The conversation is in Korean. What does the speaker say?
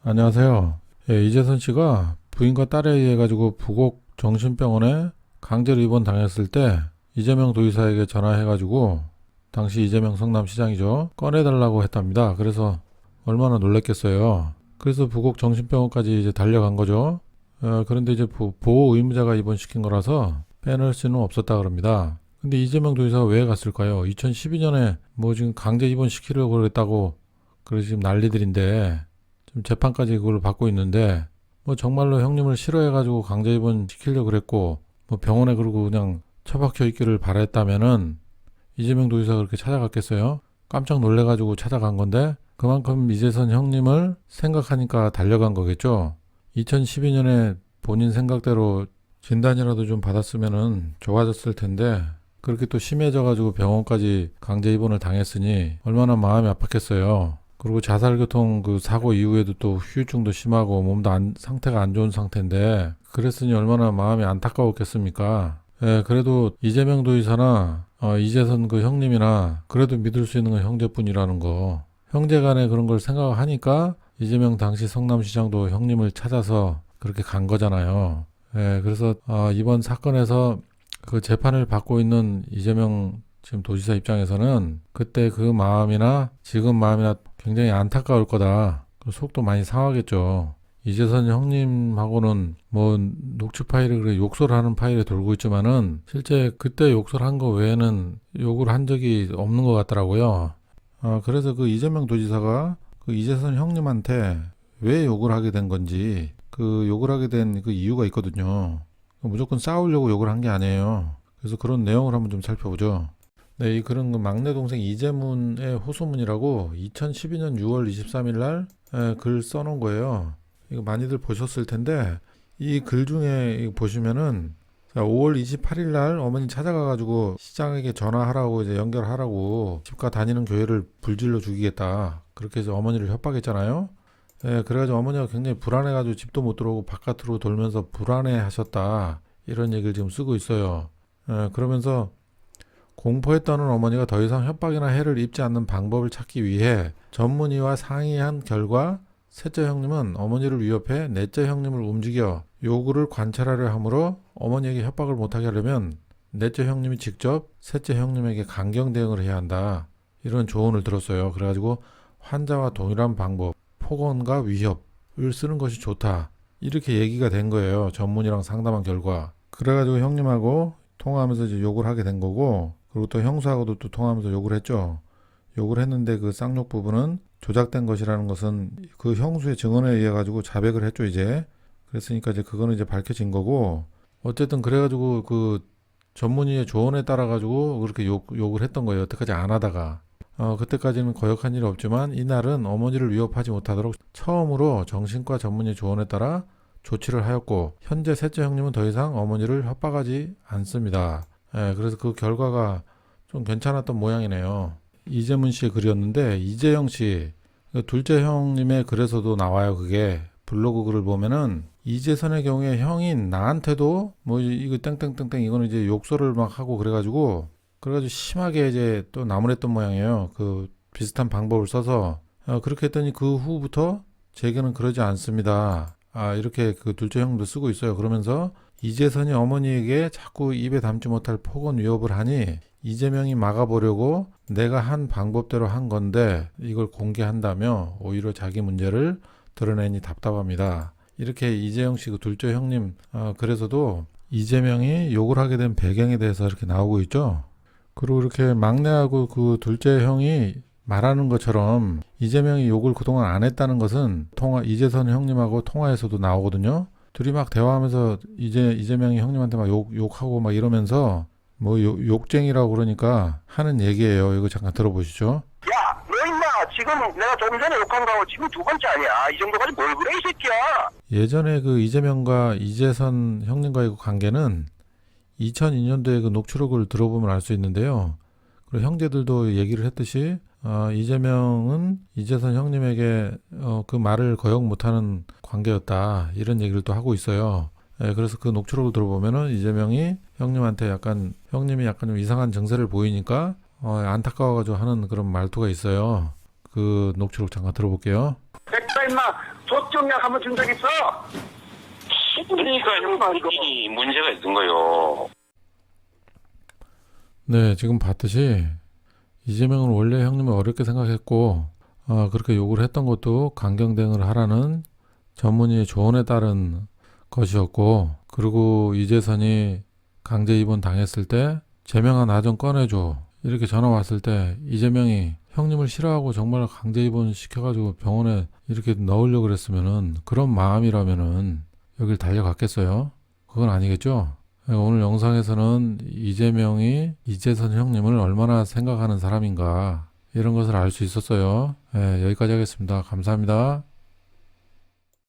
안녕하세요. 예, 이재선 씨가 부인과 딸에 의해 가지고 부곡 정신병원에 강제로 입원당했을 때 이재명 도지사에게 전화해 가지고 당시 이재명 성남시장이죠. 꺼내달라고 했답니다. 그래서 얼마나 놀랬겠어요. 그래서 부곡 정신병원까지 이제 달려간 거죠. 그런데 이제 보호 의무자가 입원시킨 거라서 빼낼 수는 없었다 그럽니다. 근데 이재명 도지사가 왜 갔을까요? 2012년에 뭐 지금 강제 입원시키려고 그랬다고 그래서 지금 난리들인데 지금 재판까지 그걸 받고 있는데 뭐 정말로 형님을 싫어해가지고 강제 입원 시키려고 그랬고 뭐 병원에 그러고 그냥 처박혀 있기를 바랬다면은 이재명 도지사가 그렇게 찾아갔겠어요? 깜짝 놀래가지고 찾아간 건데 그만큼 이재선 형님을 생각하니까 달려간 거겠죠. 2012년에 본인 생각대로 진단이라도 좀 받았으면은 좋아졌을 텐데 그렇게 또 심해져가지고 병원까지 강제 입원을 당했으니 얼마나 마음이 아팠겠어요. 그리고 자살교통 그 사고 이후에도 또 후유증도 심하고 몸도 상태가 안 좋은 상태인데 그랬으니 얼마나 마음이 안타까웠겠습니까? 예, 그래도 이재명 도지사나 이재선 그 형님이나 그래도 믿을 수 있는 건 형제뿐이라는 거. 형제간에 그런 걸 생각하니까 이재명 당시 성남시장도 형님을 찾아서 그렇게 간 거잖아요. 예, 그래서 이번 사건에서 그 재판을 받고 있는 이재명 지금 도지사 입장에서는 그때 그 마음이나 지금 마음이나 굉장히 안타까울 거다. 속도 많이 상하겠죠. 이재선 형님하고는 뭐 녹취 파일을 그래 욕설 하는 파일에 돌고 있지만은 실제 그때 욕설 한 거 외에는 욕을 한 적이 없는 것 같더라고요. 그래서 그 이재명 도지사가 그 이재선 형님한테 왜 욕을 하게 된 건지 그 욕을 하게 된 그 이유가 있거든요. 무조건 싸우려고 욕을 한 게 아니에요. 그래서 그런 내용을 한번 좀 살펴보죠. 네, 이 글은 그 막내 동생 이재문의 호소문이라고 2012년 6월 23일 날 글 써놓은 거예요. 이거 많이들 보셨을 텐데 이 글 중에 보시면은 5월 28일 날 어머니 찾아가가지고 시장에게 전화하라고 이제 연결하라고 집과 다니는 교회를 불질러 죽이겠다. 그렇게 해서 어머니를 협박했잖아요. 그래가지고 어머니가 굉장히 불안해가지고 집도 못 들어오고 바깥으로 돌면서 불안해 하셨다. 이런 얘기를 지금 쓰고 있어요. 그러면서 공포에 떠는 어머니가 더 이상 협박이나 해를 입지 않는 방법을 찾기 위해 전문의와 상의한 결과 셋째 형님은 어머니를 위협해 넷째 형님을 움직여 요구를 관찰하려 하므로 어머니에게 협박을 못하게 하려면 넷째 형님이 직접 셋째 형님에게 강경 대응을 해야 한다. 이런 조언을 들었어요. 그래가지고 환자와 동일한 방법, 폭언과 위협을 쓰는 것이 좋다. 이렇게 얘기가 된 거예요. 전문의랑 상담한 결과. 그래가지고 형님하고 통화하면서 이제 욕을 하게 된 거고 그리고 또 형수하고도 또 통화하면서 욕을 했죠. 욕을 했는데 그 쌍욕 부분은 조작된 것이라는 것은 그 형수의 증언에 의해 가지고 자백을 했죠 이제. 그랬으니까 이제 그거는 이제 밝혀진 거고 어쨌든 그래가지고 그 전문의의 조언에 따라 가지고 그렇게 욕을 했던 거예요. 여태까지 안 하다가. 그때까지는 거역한 일이 없지만 이날은 어머니를 위협하지 못하도록 처음으로 정신과 전문의 조언에 따라 조치를 하였고 현재 셋째 형님은 더 이상 어머니를 협박하지 않습니다. 그래서 그 결과가 좀 괜찮았던 모양이네요. 이재문 씨의 글이었는데 이재영 씨 둘째 형님의 글에서도 나와요. 그게 블로그 글을 보면은 이재선의 경우에 형인 나한테도 뭐 이거 땡땡땡땡 이거는 이제 욕설을 막 하고 그래가지고 심하게 이제 또 나무랬던 모양이에요. 그 비슷한 방법을 써서 그렇게 했더니 그 후부터 제게는 그러지 않습니다. 이렇게 그 둘째 형도 쓰고 있어요. 그러면서 이재선이 어머니에게 자꾸 입에 담지 못할 폭언 위협을 하니 이재명이 막아보려고 내가 한 방법대로 한 건데 이걸 공개한다며 오히려 자기 문제를 드러내니 답답합니다. 이렇게 이재영 씨 그 둘째 형님 그래서도 이재명이 욕을 하게 된 배경에 대해서 이렇게 나오고 있죠. 그리고 이렇게 막내하고 그 둘째 형이 말하는 것처럼 이재명이 욕을 그동안 안 했다는 것은 이재선 형님하고 통화에서도 나오거든요. 둘이 막 대화하면서 이재명이 형님한테 막 욕하고 막 이러면서 뭐 욕쟁이라고 그러니까 하는 얘기예요. 이거 잠깐 들어보시죠. 야, 너 임마 지금 내가 조금 전에 욕한 거하고 지금 두 번째 아니야. 이 정도까지 뭘 그래 이 새끼야. 예전에 그 이재명과 이재선 형님과의 그 관계는 2002년도에 그 녹취록을 들어보면 알 수 있는데요. 그리고 형제들도 얘기를 했듯이 이재명은 이재선 형님에게 그 말을 거역 못하는 관계였다. 이런 얘기를 또 하고 있어요. 그래서 그 녹취록을 들어보면은 이재명이 형님한테 형님이 약간 좀 이상한 증세를 보이니까 안타까워가지고 하는 그런 말투가 있어요. 그 녹취록 잠깐 들어볼게요. 백사 임마 소증약 한번 준 적 있어? 그러니까 형이 문제가 있는 거요. 네, 지금 봤듯이 이재명은 원래 형님을 어렵게 생각했고 그렇게 요구를 했던 것도 강경 대응을 하라는 전문의의 조언에 따른 것이었고, 그리고 이재선이 강제 입원 당했을 때 제명아 나 좀 꺼내줘 이렇게 전화 왔을 때 이재명이 형님을 싫어하고 정말 강제 입원 시켜가지고 병원에 이렇게 넣으려고 그랬으면은, 그런 마음이라면은 여길 달려갔겠어요? 그건 아니겠죠? 오늘 영상에서는 이재명이 이재선 형님을 얼마나 생각하는 사람인가 이런 것을 알 수 있었어요. 네, 여기까지 하겠습니다. 감사합니다.